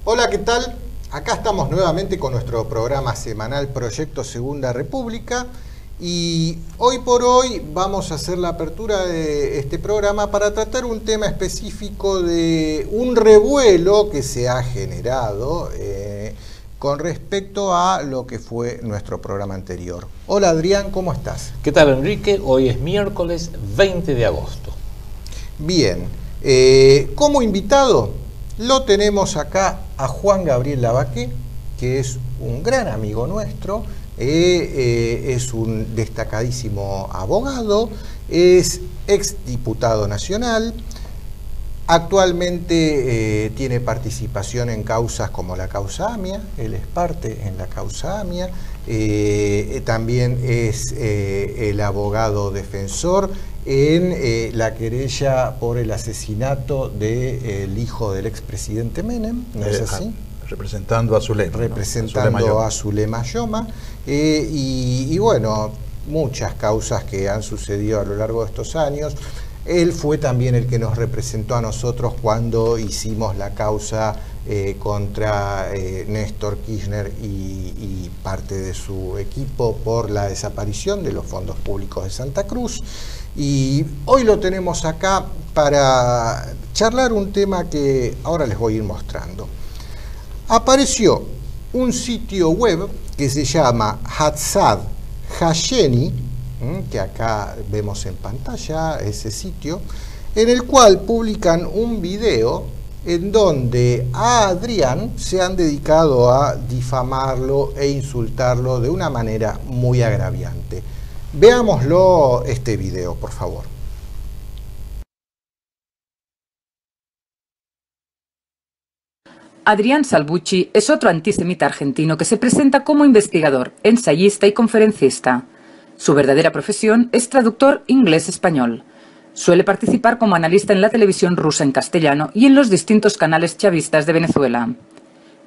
Hola, ¿qué tal? Acá estamos nuevamente con nuestro programa semanal Proyecto Segunda República y hoy por hoy vamos a hacer la apertura de este programa para tratar un tema específico de un revuelo que se ha generado con respecto a lo que fue nuestro programa anterior. Hola Adrián, ¿cómo estás? ¿Qué tal, Enrique? Hoy es miércoles 20 de agosto. Bien, como invitado lo tenemos acá a Juan Gabriel Lavaque, que es un gran amigo nuestro, es un destacadísimo abogado, es exdiputado nacional, actualmente tiene participación en causas como la causa AMIA, él es parte en la causa AMIA, también es el abogado defensor en la querella por el asesinato del hijo del expresidente Menem, ¿no es así? Representando a Zulema. Representando a Zulema Yoma. Y bueno, muchas causas que han sucedido a lo largo de estos años. Él fue también el que nos representó a nosotros cuando hicimos la causa contra Néstor Kirchner y parte de su equipo por la desaparición de los fondos públicos de Santa Cruz. Y hoy lo tenemos acá para charlar un tema que ahora les voy a ir mostrando. Apareció un sitio web que se llama Hatzad Hasheni, que acá vemos en pantalla ese sitio, en el cual publican un video en donde a Adrián se han dedicado a difamarlo e insultarlo de una manera muy agraviante. Veámoslo este video, por favor. Adrián Salvucci es otro antisemita argentino que se presenta como investigador, ensayista y conferencista. Su verdadera profesión es traductor inglés-español. Suele participar como analista en la televisión rusa en castellano y en los distintos canales chavistas de Venezuela.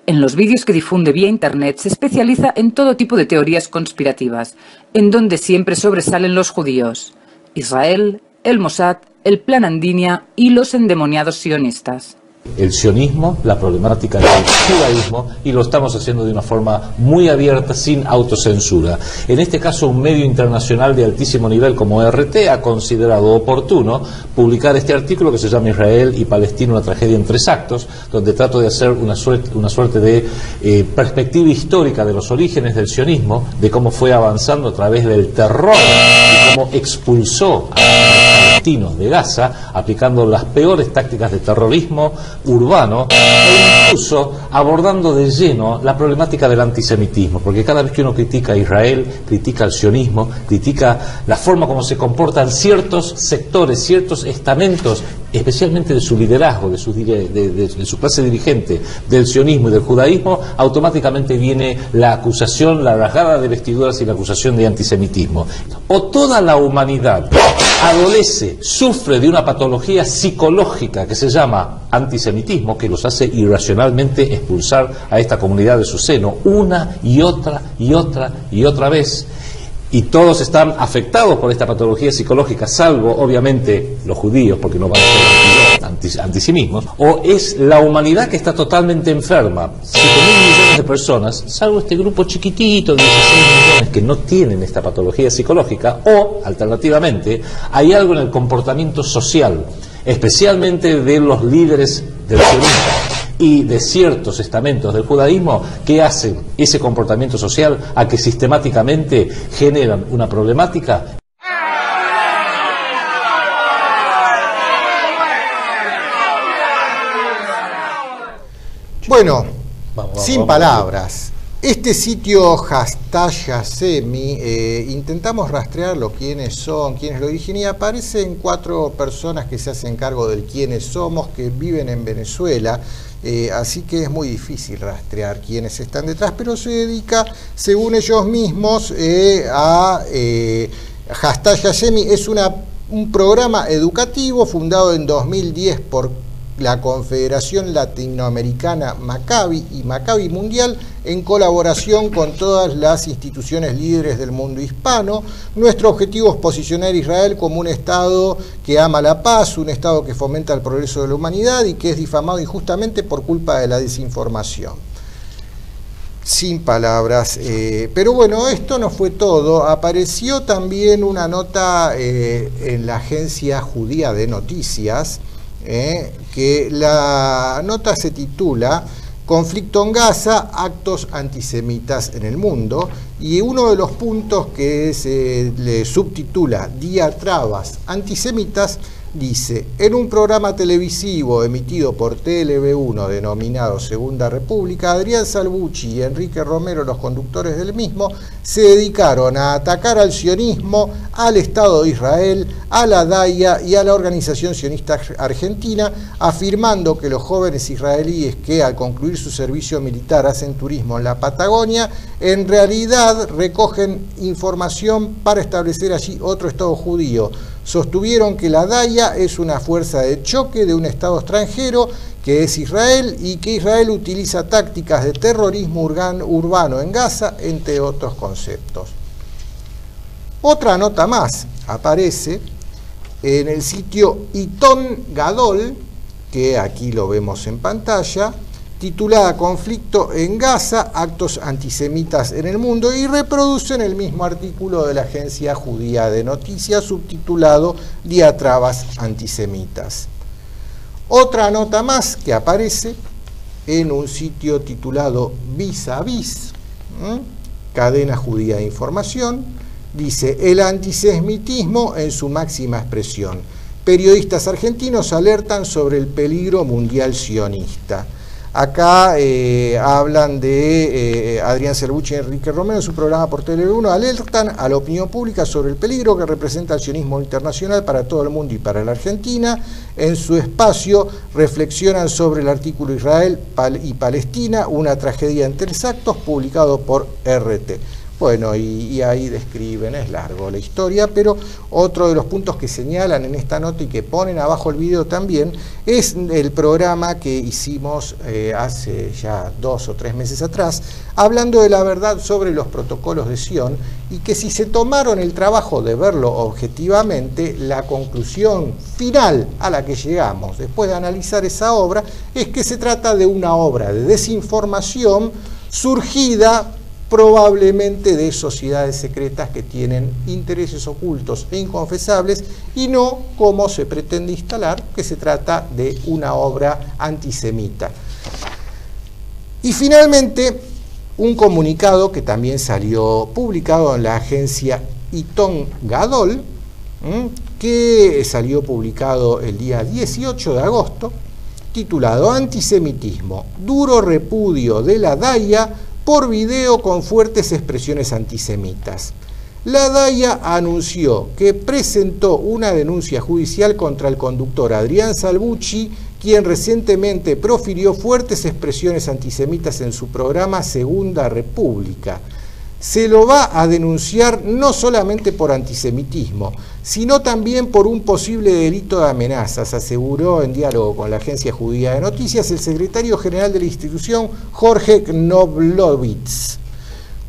En los vídeos que difunde vía internet se especializa en todo tipo de teorías conspirativas, en donde siempre sobresalen los judíos, Israel, el Mossad, el Plan Andinia y los endemoniados sionistas. El sionismo, la problemática del judaísmo, y lo estamos haciendo de una forma muy abierta, sin autocensura. En este caso, un medio internacional de altísimo nivel como RT ha considerado oportuno publicar este artículo que se llama Israel y Palestina, una tragedia en 3 actos, donde trato de hacer una suerte de perspectiva histórica de los orígenes del sionismo, de cómo fue avanzando a través del terror y cómo expulsó a palestinos de Gaza, aplicando las peores tácticas de terrorismo urbano e incluso abordando de lleno la problemática del antisemitismo, porque cada vez que uno critica a Israel, critica al sionismo, critica la forma como se comportan ciertos sectores, ciertos estamentos, especialmente de su liderazgo, de su clase dirigente, del sionismo y del judaísmo, automáticamente viene la acusación, la rasgada de vestiduras y la acusación de antisemitismo. O toda la humanidad adolece, sufre de una patología psicológica que se llama antisemitismo, que los hace irracionalmente expulsar a esta comunidad de su seno una y otra y otra y otra vez. Y todos están afectados por esta patología psicológica, salvo obviamente los judíos, porque no van a ser antisemitismos, o es la humanidad que está totalmente enferma, 7.000 millones de personas, salvo este grupo chiquitito de 16 millones que no tienen esta patología psicológica, o alternativamente hay algo en el comportamiento social, especialmente de los líderes del sionismo y de ciertos estamentos del judaísmo que hacen ese comportamiento social a que sistemáticamente generan una problemática. Bueno, sin palabras. Este sitio #Yasemi, intentamos rastrearlo, quiénes son, quiénes lo dirigen, y aparecen 4 personas que se hacen cargo del quiénes somos, que viven en Venezuela, así que es muy difícil rastrear quiénes están detrás, pero se dedica, según ellos mismos, a #Yasemi. Es un programa educativo fundado en 2010 por la Confederación Latinoamericana Maccabi y Maccabi Mundial, en colaboración con todas las instituciones líderes del mundo hispano. Nuestro objetivo es posicionar a Israel como un Estado que ama la paz, un Estado que fomenta el progreso de la humanidad y que es difamado injustamente por culpa de la desinformación. Sin palabras, pero bueno, esto no fue todo. Apareció también una nota en la agencia judía de noticias, que la nota se titula Conflicto en Gaza, actos antisemitas en el mundo, y uno de los puntos que se le subtitula Diatrabas antisemitas dice: en un programa televisivo emitido por TLV1 denominado Segunda República, Adrián Salvucci y Enrique Romero, los conductores del mismo, se dedicaron a atacar al sionismo, al Estado de Israel, a la DAIA y a la Organización Sionista Argentina, afirmando que los jóvenes israelíes que al concluir su servicio militar hacen turismo en la Patagonia, en realidad recogen información para establecer allí otro Estado judío. Sostuvieron que la DAIA es una fuerza de choque de un Estado extranjero, que es Israel, y que Israel utiliza tácticas de terrorismo urbano en Gaza, entre otros conceptos. Otra nota más aparece en el sitio Itón Gadol, que aquí lo vemos en pantalla, titulada Conflicto en Gaza, actos antisemitas en el mundo, y reproducen el mismo artículo de la agencia judía de noticias subtitulado Diatrabas antisemitas. Otra nota más que aparece en un sitio titulado Vis a Vis, cadena judía de información, dice: el antisemitismo en su máxima expresión. Periodistas argentinos alertan sobre el peligro mundial sionista. Acá hablan de Adrián Salvucci y Enrique Romero en su programa por TLV1, alertan a la opinión pública sobre el peligro que representa el sionismo internacional para todo el mundo y para la Argentina. En su espacio reflexionan sobre el artículo Israel y Palestina, una tragedia en 3 actos, publicado por RT. Bueno, y ahí describen, es largo la historia, pero otro de los puntos que señalan en esta nota y que ponen abajo el video también es el programa que hicimos hace ya 2 o 3 meses atrás, hablando de la verdad sobre los protocolos de Sion, y que si se tomaron el trabajo de verlo objetivamente, la conclusión final a la que llegamos después de analizar esa obra es que se trata de una obra de desinformación surgida probablemente de sociedades secretas que tienen intereses ocultos e inconfesables, y no como se pretende instalar, que se trata de una obra antisemita. Y finalmente, un comunicado que también salió publicado en la agencia Itón Gadol, que salió publicado el día 18 de agosto, titulado Antisemitismo, duro repudio de la DAIA por video con fuertes expresiones antisemitas. La DAIA anunció que presentó una denuncia judicial contra el conductor Adrián Salvucci, quien recientemente profirió fuertes expresiones antisemitas en su programa Segunda República. Se lo va a denunciar no solamente por antisemitismo, sino también por un posible delito de amenazas, aseguró en diálogo con la agencia judía de noticias el secretario general de la institución, Jorge Knoblovitz.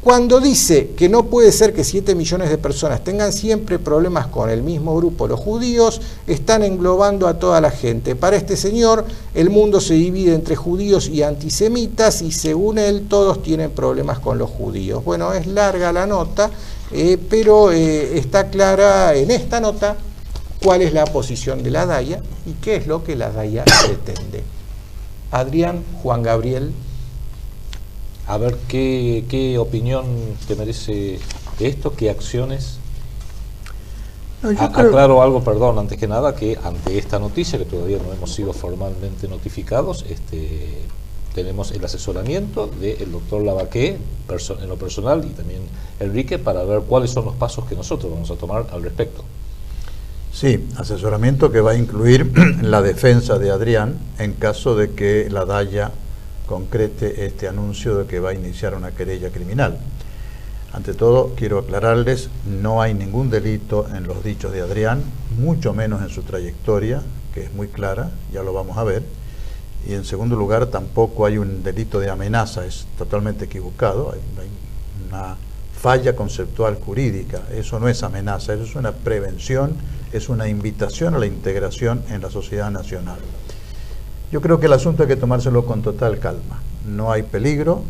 Cuando dice que no puede ser que 7 millones de personas tengan siempre problemas con el mismo grupo, los judíos, están englobando a toda la gente. Para este señor, el mundo se divide entre judíos y antisemitas, y según él, todos tienen problemas con los judíos. Bueno, es larga la nota, pero está clara en esta nota cuál es la posición de la DAIA y qué es lo que la DAIA pretende. Adrián, Juan Gabriel. A ver, ¿qué opinión te merece esto? ¿Qué acciones? No, aclaro algo, perdón, antes que nada, que ante esta noticia, que todavía no hemos sido formalmente notificados, tenemos el asesoramiento del doctor Lavaqué, en lo personal, y también Enrique, para ver cuáles son los pasos que nosotros vamos a tomar al respecto. Sí, asesoramiento que va a incluir la defensa de Adrián en caso de que la DAIA concrete este anuncio de que va a iniciar una querella criminal. Ante todo, quiero aclararles, no hay ningún delito en los dichos de Adrián, mucho menos en su trayectoria, que es muy clara, ya lo vamos a ver. Y en segundo lugar, tampoco hay un delito de amenaza, es totalmente equivocado, hay una falla conceptual jurídica, eso no es amenaza, eso es una prevención, es una invitación a la integración en la sociedad nacional. Yo creo que el asunto hay que tomárselo con total calma, no hay peligro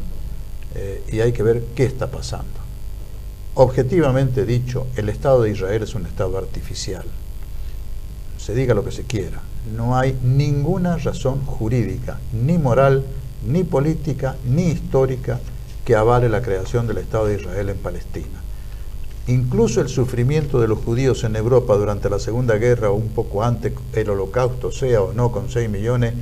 y hay que ver qué está pasando. Objetivamente dicho, el Estado de Israel es un Estado artificial, se diga lo que se quiera. No hay ninguna razón jurídica, ni moral, ni política, ni histórica que avale la creación del Estado de Israel en Palestina. Incluso el sufrimiento de los judíos en Europa durante la Segunda Guerra o un poco antes, el Holocausto, sea o no con 6 millones,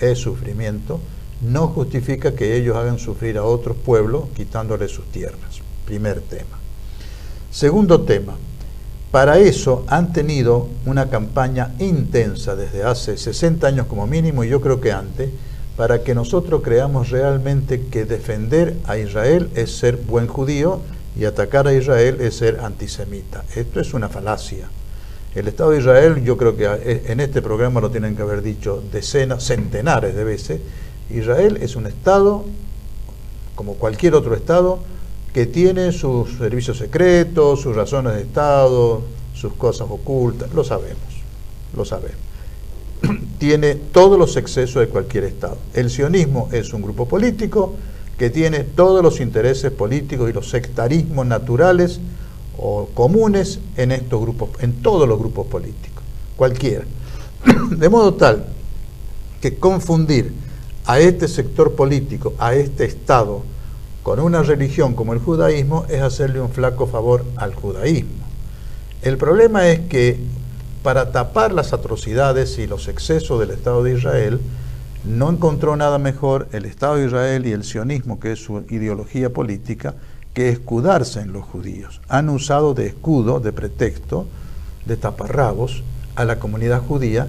es sufrimiento, no justifica que ellos hagan sufrir a otros pueblos quitándoles sus tierras. Primer tema. Segundo tema. Para eso han tenido una campaña intensa desde hace 60 años como mínimo, y yo creo que antes, para que nosotros creamos realmente que defender a Israel es ser buen judío y atacar a Israel es ser antisemita. Esto es una falacia. El Estado de Israel, yo creo que en este programa lo tienen que haber dicho decenas, centenares de veces. Israel es un Estado, como cualquier otro Estado, que tiene sus servicios secretos, sus razones de Estado, sus cosas ocultas, lo sabemos. Tiene todos los excesos de cualquier Estado. El sionismo es un grupo político que tiene todos los intereses políticos y los sectarismos naturales o comunes en estos grupos, en todos los grupos políticos, cualquiera. De modo tal que confundir a este sector político, a este Estado, con una religión como el judaísmo es hacerle un flaco favor al judaísmo. El problema es que para tapar las atrocidades y los excesos del Estado de Israel, no encontró nada mejor el Estado de Israel y el sionismo, que es su ideología política, que escudarse en los judíos. Han usado de escudo, de pretexto, de taparrabos a la comunidad judía.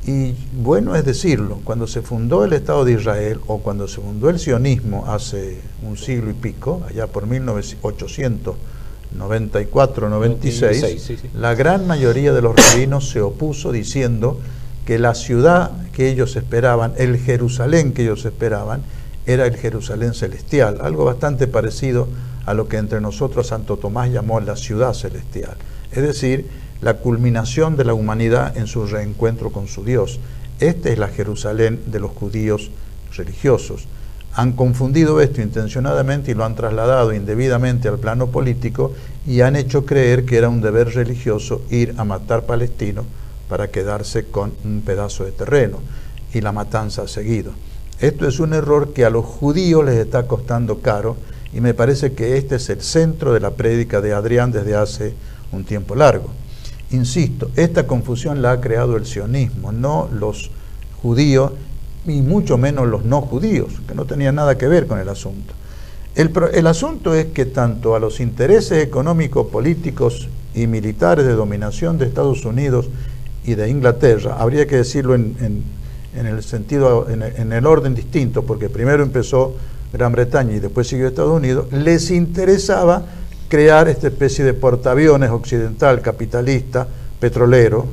Y bueno es decirlo, cuando se fundó el Estado de Israel o cuando se fundó el sionismo hace un siglo y pico, allá por 1894-96, sí. La gran mayoría de los rabinos se opuso diciendo que la ciudad que ellos esperaban, el Jerusalén que ellos esperaban, era el Jerusalén celestial, algo bastante parecido a lo que entre nosotros Santo Tomás llamó la ciudad celestial, es decir, la culminación de la humanidad en su reencuentro con su Dios. Esta es la Jerusalén de los judíos religiosos. Han confundido esto intencionadamente y lo han trasladado indebidamente al plano político y han hecho creer que era un deber religioso ir a matar palestinos para quedarse con un pedazo de terreno, y la matanza ha seguido. Esto es un error que a los judíos les está costando caro, y me parece que este es el centro de la prédica de Adrián desde hace un tiempo largo. Insisto, esta confusión la ha creado el sionismo, no los judíos y mucho menos los no judíos, que no tenían nada que ver con el asunto. El asunto es que tanto a los intereses económicos, políticos y militares de dominación de Estados Unidos y de Inglaterra, habría que decirlo en el sentido, en el orden distinto, porque primero empezó Gran Bretaña y después siguió Estados Unidos, les interesaba crear esta especie de portaaviones occidental, capitalista, petrolero,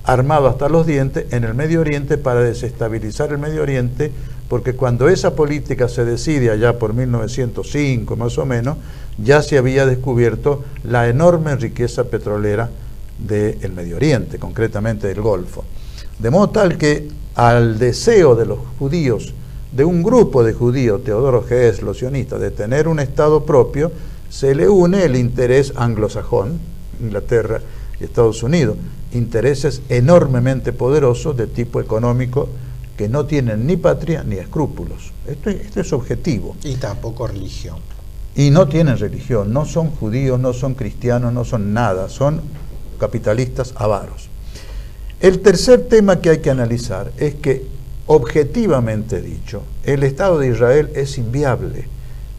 armado hasta los dientes en el Medio Oriente para desestabilizar el Medio Oriente, porque cuando esa política se decide allá por 1905 más o menos, ya se había descubierto la enorme riqueza petrolera del Medio Oriente, concretamente del Golfo. De modo tal que al deseo de los judíos, de un grupo de judíos, Teodoro Hess, los sionistas, de tener un Estado propio, se le une el interés anglosajón, Inglaterra y Estados Unidos, intereses enormemente poderosos de tipo económico que no tienen ni patria ni escrúpulos. Esto es objetivo. Y tampoco religión. Y no tienen religión, no son judíos, no son cristianos, no son nada, son capitalistas avaros. El tercer tema que hay que analizar es que, objetivamente dicho, el Estado de Israel es inviable.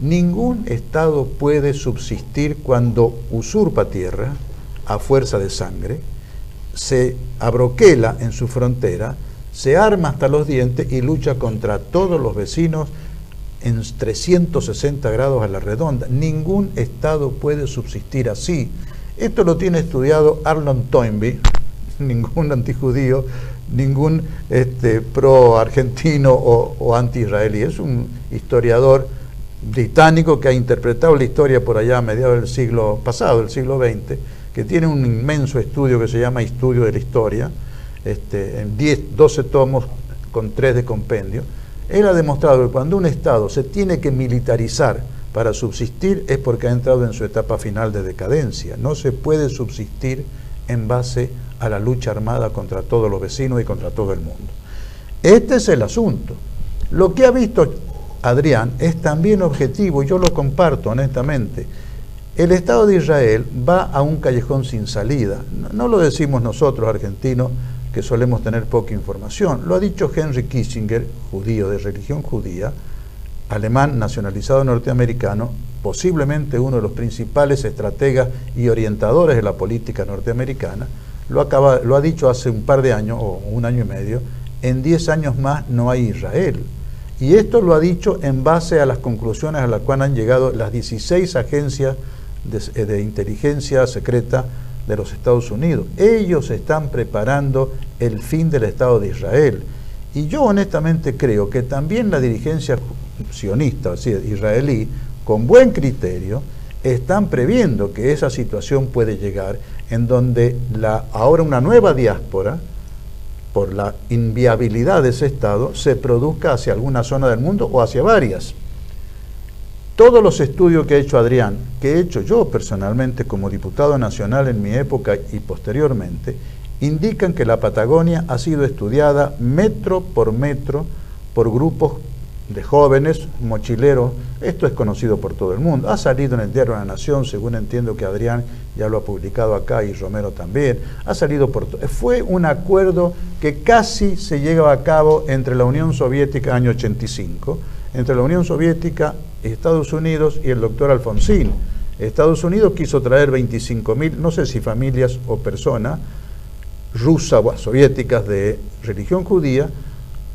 Ningún Estado puede subsistir cuando usurpa tierra a fuerza de sangre, se abroquela en su frontera, se arma hasta los dientes y lucha contra todos los vecinos en 360 grados a la redonda. Ningún Estado puede subsistir así. Esto lo tiene estudiado Arnold Toynbee, ningún antijudío, ningún pro argentino o anti-israelí. Es un historiador británico que ha interpretado la historia por allá a mediados del siglo pasado, del siglo XX, que tiene un inmenso estudio que se llama Estudio de la Historia, en 12 tomos con 3 de compendio. Él ha demostrado que cuando un Estado se tiene que militarizar para subsistir es porque ha entrado en su etapa final de decadencia. No se puede subsistir en base a la lucha armada contra todos los vecinos y contra todo el mundo. Este es el asunto. Lo que ha visto Adrián es también objetivo, yo lo comparto honestamente. El Estado de Israel va a un callejón sin salida. No lo decimos nosotros, argentinos, que solemos tener poca información. Lo ha dicho Henry Kissinger, judío de religión judía, alemán nacionalizado norteamericano, posiblemente uno de los principales estrategas y orientadores de la política norteamericana. Lo ha dicho hace un par de años, o un año y medio, en 10 años más no hay Israel. Y esto lo ha dicho en base a las conclusiones a las cuales han llegado las 16 agencias de inteligencia secreta de los Estados Unidos. Ellos están preparando el fin del Estado de Israel. Y yo honestamente creo que también la dirigencia sionista, es decir, israelí, con buen criterio, están previendo que esa situación puede llegar en donde ahora una nueva diáspora, por la inviabilidad de ese Estado, se produzca hacia alguna zona del mundo o hacia varias. Todos los estudios que ha hecho Adrián, que he hecho yo personalmente como diputado nacional en mi época y posteriormente, indican que la Patagonia ha sido estudiada metro por grupos de jóvenes, mochileros. Esto es conocido por todo el mundo. Ha salido en el diario La Nación, según entiendo que Adrián ya lo ha publicado acá y Romero también. Ha salido por todo. Fue un acuerdo que casi se lleva a cabo entre la Unión Soviética, año 85, entre la Unión Soviética, Estados Unidos y el doctor Alfonsín. Estados Unidos quiso traer 25.000, no sé si familias o personas, rusas o soviéticas de religión judía,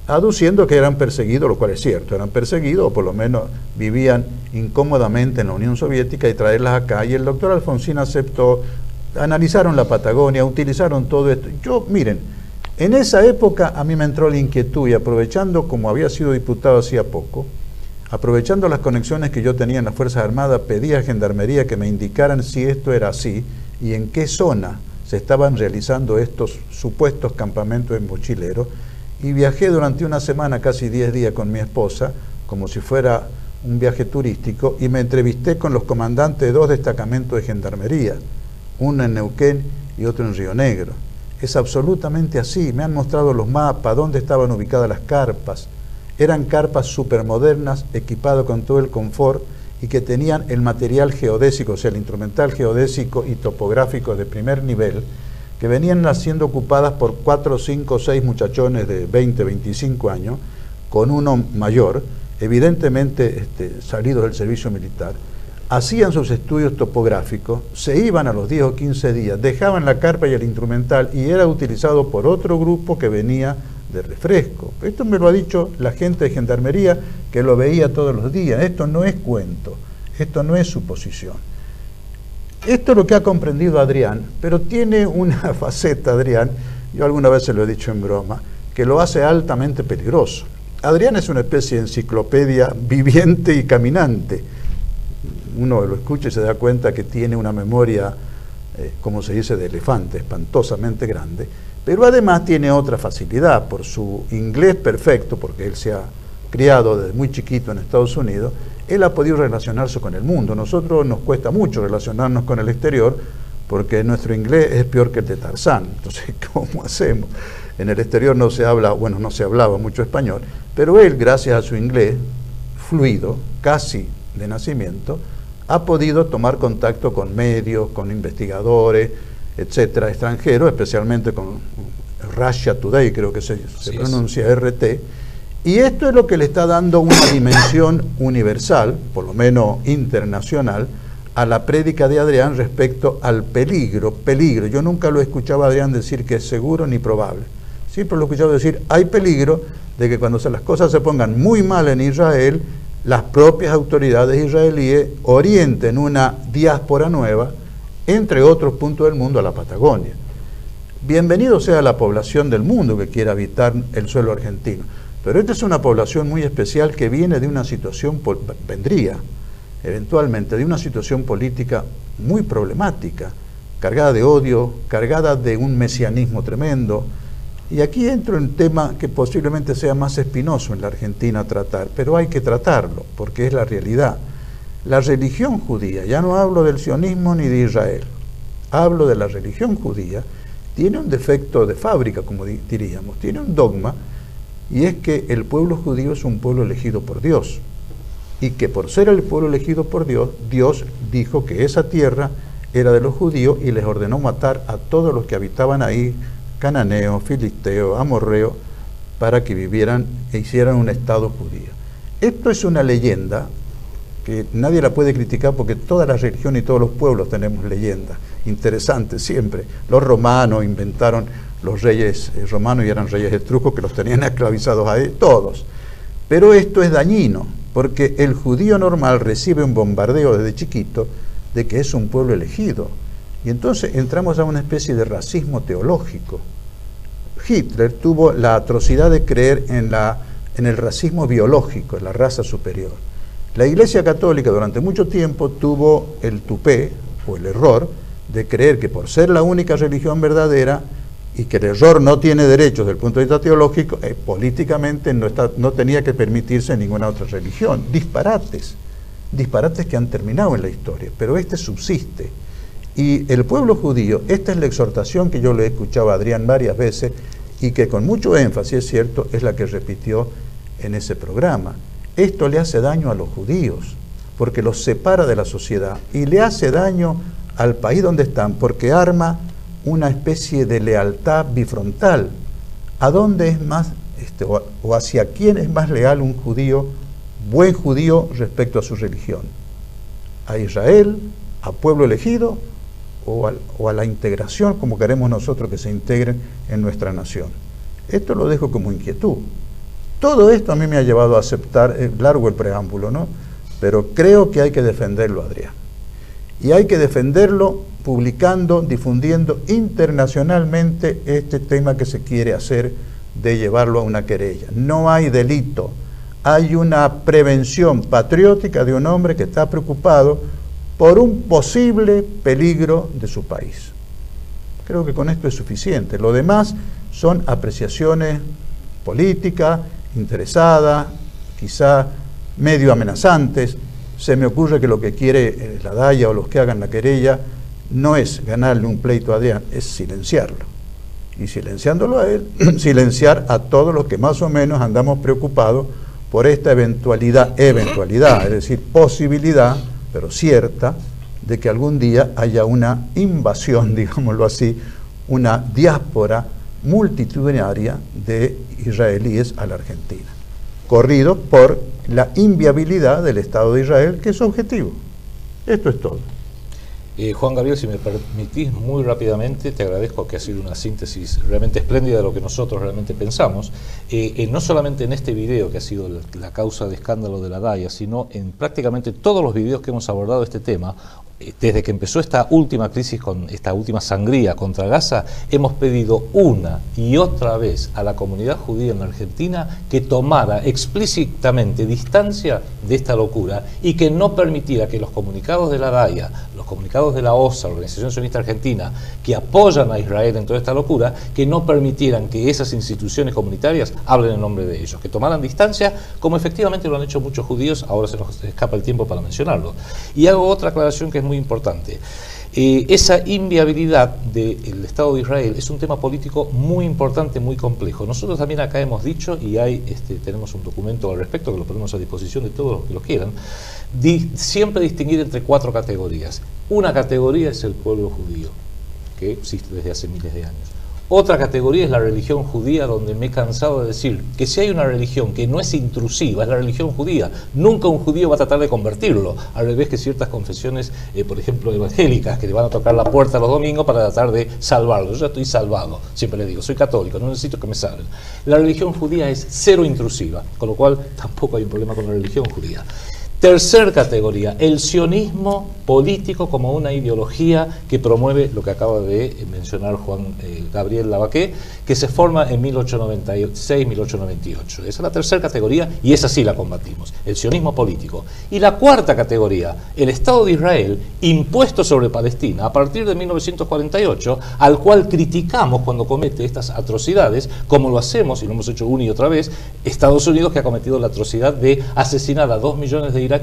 aduciendo que eran perseguidos, lo cual es cierto, eran perseguidos o por lo menos vivían incómodamente en la Unión Soviética, y traerlas acá. Y el doctor Alfonsín aceptó, analizaron la Patagonia, utilizaron todo esto. Miren, en esa época a mí me entró la inquietud, y aprovechando, como había sido diputado hacía poco, aprovechando las conexiones que yo tenía en las Fuerzas Armadas, pedí a Gendarmería que me indicaran si esto era así y en qué zona se estaban realizando estos supuestos campamentos de mochileros. Y viajé durante una semana, casi 10 días, con mi esposa, como si fuera un viaje turístico, y me entrevisté con los comandantes de 2 destacamentos de Gendarmería, uno en Neuquén y otro en Río Negro. Es absolutamente así. Me han mostrado los mapas, dónde estaban ubicadas las carpas. Eran carpas supermodernas, equipadas con todo el confort, y que tenían el material geodésico, o sea, el instrumental geodésico y topográfico de primer nivel, que venían siendo ocupadas por 4, 5, 6 muchachones de 20, 25 años, con uno mayor, evidentemente salidos del servicio militar. Hacían sus estudios topográficos, se iban a los 10 o 15 días, dejaban la carpa y el instrumental, y era utilizado por otro grupo que venía de refresco. Esto me lo ha dicho la gente de Gendarmería, que lo veía todos los días. Esto no es cuento, esto no es suposición. Esto es lo que ha comprendido Adrián, pero tiene una faceta, Adrián, yo alguna vez se lo he dicho en broma, que lo hace altamente peligroso. Adrián es una especie de enciclopedia viviente y caminante. Uno lo escucha y se da cuenta que tiene una memoria, como se dice, de elefante, espantosamente grande, pero además tiene otra facilidad. Por su inglés perfecto, porque él se ha criado desde muy chiquito en Estados Unidos, él ha podido relacionarse con el mundo. Nosotros nos cuesta mucho relacionarnos con el exterior, porque nuestro inglés es peor que el de Tarzán. Entonces, ¿cómo hacemos? En el exterior no se habla, bueno, no se hablaba mucho español, pero él, gracias a su inglés fluido, casi de nacimiento, ha podido tomar contacto con medios, con investigadores, etcétera, extranjeros, especialmente con Russia Today, creo que se pronuncia RT, y esto es lo que le está dando una dimensión universal, por lo menos internacional, a la prédica de Adrián respecto al peligro. Yo nunca lo he escuchado a Adrián decir que es seguro ni probable. Siempre lo he escuchado decir, hay peligro de que cuando las cosas se pongan muy mal en Israel, las propias autoridades israelíes orienten una diáspora nueva, entre otros puntos del mundo, a la Patagonia. Bienvenido sea la población del mundo que quiera habitar el suelo argentino. Pero esta es una población muy especial que viene de una situación, vendría eventualmente de una situación política muy problemática, cargada de odio, cargada de un mesianismo tremendo. Y aquí entro en un tema que posiblemente sea más espinoso en la Argentina a tratar, pero hay que tratarlo, porque es la realidad. La religión judía, ya no hablo del sionismo ni de Israel, hablo de la religión judía, tiene un defecto de fábrica, como diríamos, tiene un dogma, y es que el pueblo judío es un pueblo elegido por Dios, y que por ser el pueblo elegido por Dios, Dios dijo que esa tierra era de los judíos y les ordenó matar a todos los que habitaban ahí, cananeos, filisteos, amorreos, para que vivieran e hicieran un estado judío. Esto es una leyenda que nadie la puede criticar porque todas las religiones y todos los pueblos tenemos leyendas interesantes siempre. Los romanos inventaron los reyes romanos y eran reyes etruscos que los tenían esclavizados a ellos, todos. Pero esto es dañino, porque el judío normal recibe un bombardeo desde chiquito de que es un pueblo elegido. Y entonces entramos a una especie de racismo teológico. Hitler tuvo la atrocidad de creer en el racismo biológico, en la raza superior. La Iglesia Católica durante mucho tiempo tuvo el tupé, o el error, de creer que por ser la única religión verdadera, y que el error no tiene derechos desde el punto de vista teológico, políticamente no tenía que permitirse ninguna otra religión. Disparates que han terminado en la historia, pero este subsiste. Y el pueblo judío, esta es la exhortación que yo le he escuchado a Adrián varias veces y que con mucho énfasis, es cierto, es la que repitió en ese programa. Esto le hace daño a los judíos, porque los separa de la sociedad, y le hace daño al país donde están, porque arma una especie de lealtad bifrontal. ¿A dónde es más, o hacia quién es más leal un judío, buen judío, respecto a su religión? ¿A Israel, a pueblo elegido, o a la integración, como queremos nosotros que se integren en nuestra nación? Esto lo dejo como inquietud. Todo esto a mí me ha llevado a aceptar, largo el preámbulo, ¿no? Pero creo que hay que defenderlo, Adrián. Y hay que defenderlo publicando, difundiendo internacionalmente este tema que se quiere hacer de llevarlo a una querella. No hay delito, hay una prevención patriótica de un hombre que está preocupado por un posible peligro de su país. Creo que con esto es suficiente. Lo demás son apreciaciones políticas, interesadas, quizá medio amenazantes. Se me ocurre que lo que quiere la Daya o los que hagan la querella no es ganarle un pleito a Adrián, es silenciarlo. Y silenciándolo a él, silenciar a todos los que más o menos andamos preocupados por esta eventualidad, es decir, posibilidad, pero cierta, de que algún día haya una invasión, digámoslo así, una diáspora multitudinaria de israelíes a la Argentina, corrido por la inviabilidad del Estado de Israel, que es su objetivo. Esto es todo. Juan Gabriel, si me permitís muy rápidamente, te agradezco, que ha sido una síntesis realmente espléndida de lo que nosotros realmente pensamos, no solamente en este video que ha sido la causa de escándalo de la Daya, sino en prácticamente todos los videos que hemos abordado este tema. Desde que empezó esta última crisis, con esta última sangría contra Gaza, hemos pedido una y otra vez a la comunidad judía en la Argentina que tomara explícitamente distancia de esta locura y que no permitiera que los comunicados de la Daya, los comunicados de la OSA, la Organización Sionista Argentina, que apoyan a Israel en toda esta locura, que no permitieran que esas instituciones comunitarias hablen en nombre de ellos, que tomaran distancia, como efectivamente lo han hecho muchos judíos. Ahora se nos escapa el tiempo para mencionarlo. Y hago otra aclaración que es muy importante. Esa inviabilidad del Estado de Israel es un tema político muy importante, muy complejo. Nosotros también acá hemos dicho, y tenemos un documento al respecto que lo ponemos a disposición de todos los que lo quieran, siempre distinguir entre 4 categorías. Una categoría es el pueblo judío, que existe desde hace miles de años. Otra categoría es la religión judía, donde me he cansado de decir que si hay una religión que no es intrusiva, es la religión judía. Nunca un judío va a tratar de convertirlo, al revés que ciertas confesiones, por ejemplo, evangélicas, que le van a tocar la puerta los domingos para tratar de salvarlo. Yo ya estoy salvado, siempre le digo, soy católico, no necesito que me salven. La religión judía es cero intrusiva, con lo cual tampoco hay un problema con la religión judía. Tercer categoría, el sionismo político como una ideología que promueve lo que acaba de mencionar Juan Gabriel Lavaqué, que se forma en 1896-1898. Esa es la tercera categoría y esa sí la combatimos, el sionismo político. Y la cuarta categoría, el Estado de Israel impuesto sobre Palestina a partir de 1948, al cual criticamos cuando comete estas atrocidades, como lo hacemos, y lo hemos hecho una y otra vez, Estados Unidos, que ha cometido la atrocidad de asesinar a 2 millones de iraquíes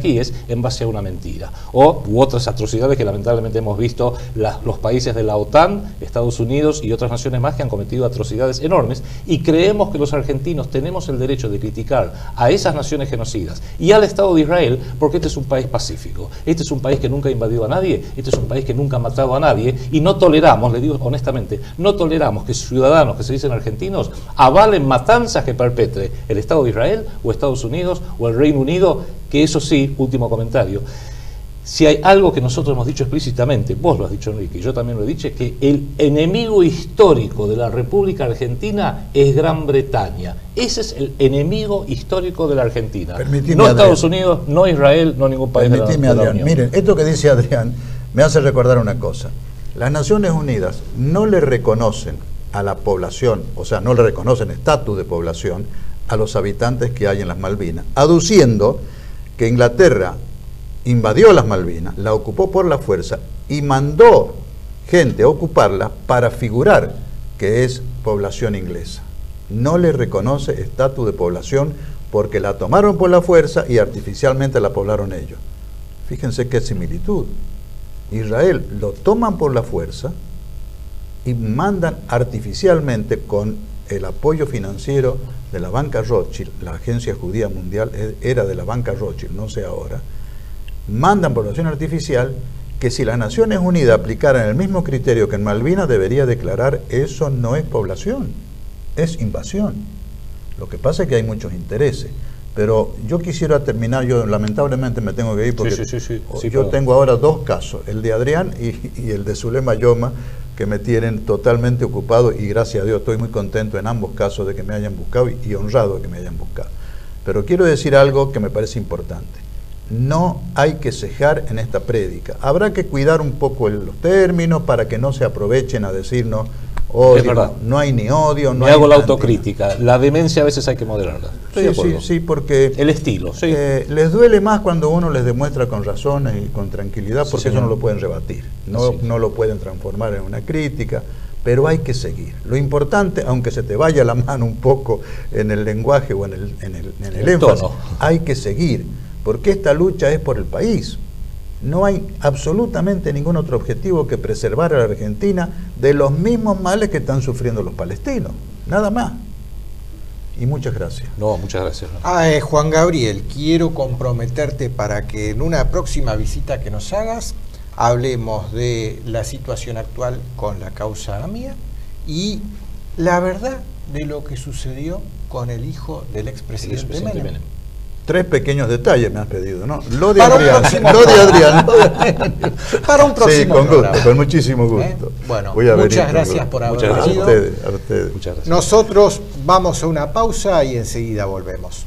en base a una mentira, u otras atrocidades que lamentablemente hemos visto los países de la OTAN, Estados Unidos y otras naciones más que han cometido atrocidades enormes, y creemos que los argentinos tenemos el derecho de criticar a esas naciones genocidas y al Estado de Israel, porque este es un país pacífico, este es un país que nunca ha invadido a nadie, este es un país que nunca ha matado a nadie, y no toleramos, le digo honestamente, no toleramos que ciudadanos que se dicen argentinos avalen matanzas que perpetre el Estado de Israel o Estados Unidos o el Reino Unido, que eso sí, último comentario, si hay algo que nosotros hemos dicho explícitamente, vos lo has dicho, Enrique, y yo también lo he dicho, es que el enemigo histórico de la República Argentina es Gran Bretaña. Ese es el enemigo histórico de la Argentina. Permitime, no Adrián. Estados Unidos, no Israel, no ningún país Permitime, de la Adrián. Unión. Miren, esto que dice Adrián me hace recordar una cosa. Las Naciones Unidas no le reconocen a la población, o sea, no le reconocen estatus de población a los habitantes que hay en las Malvinas, aduciendo que Inglaterra invadió las Malvinas, la ocupó por la fuerza y mandó gente a ocuparla para figurar que es población inglesa. No le reconoce estatus de población porque la tomaron por la fuerza y artificialmente la poblaron ellos. Fíjense qué similitud. Israel lo toman por la fuerza y mandan artificialmente, con el apoyo financiero de la banca Rothschild, la agencia judía mundial era de la banca Rothschild, no sé ahora, mandan población artificial que si las Naciones Unidas aplicaran el mismo criterio que en Malvinas, debería declarar eso no es población, es invasión. Lo que pasa es que hay muchos intereses. Pero yo quisiera terminar, yo lamentablemente me tengo que ir porque yo tengo ahora 2 casos, el de Adrián y el de Zulema Yoma, que me tienen totalmente ocupado, y gracias a Dios estoy muy contento en ambos casos de que me hayan buscado y honrado de que me hayan buscado. Pero quiero decir algo que me parece importante. No hay que cejar en esta prédica. Habrá que cuidar un poco los términos para que no se aprovechen a decirnos odio, no hay ni odio. No Me hago la cantidad. Autocrítica. La demencia a veces hay que moderarla. Estoy de acuerdo. Sí, porque el estilo. Sí. Les duele más cuando uno les demuestra con razones y con tranquilidad, porque eso no lo pueden rebatir, no lo pueden transformar en una crítica, pero hay que seguir. Lo importante, aunque se te vaya la mano un poco en el lenguaje o en el énfasis, hay que seguir, porque esta lucha es por el país. No hay absolutamente ningún otro objetivo que preservar a la Argentina de los mismos males que están sufriendo los palestinos, nada más. Y muchas gracias. No, muchas gracias. Juan Gabriel, quiero comprometerte para que en una próxima visita que nos hagas hablemos de la situación actual con la causa AMIA y la verdad de lo que sucedió con el hijo del expresidente Menem. 3 pequeños detalles me has pedido, ¿no? Lo de Para Adrián. Para un próximo con programa. gusto, con muchísimo gusto. Bueno, muchas gracias por haber venido. A ustedes. Nosotros vamos a una pausa y enseguida volvemos.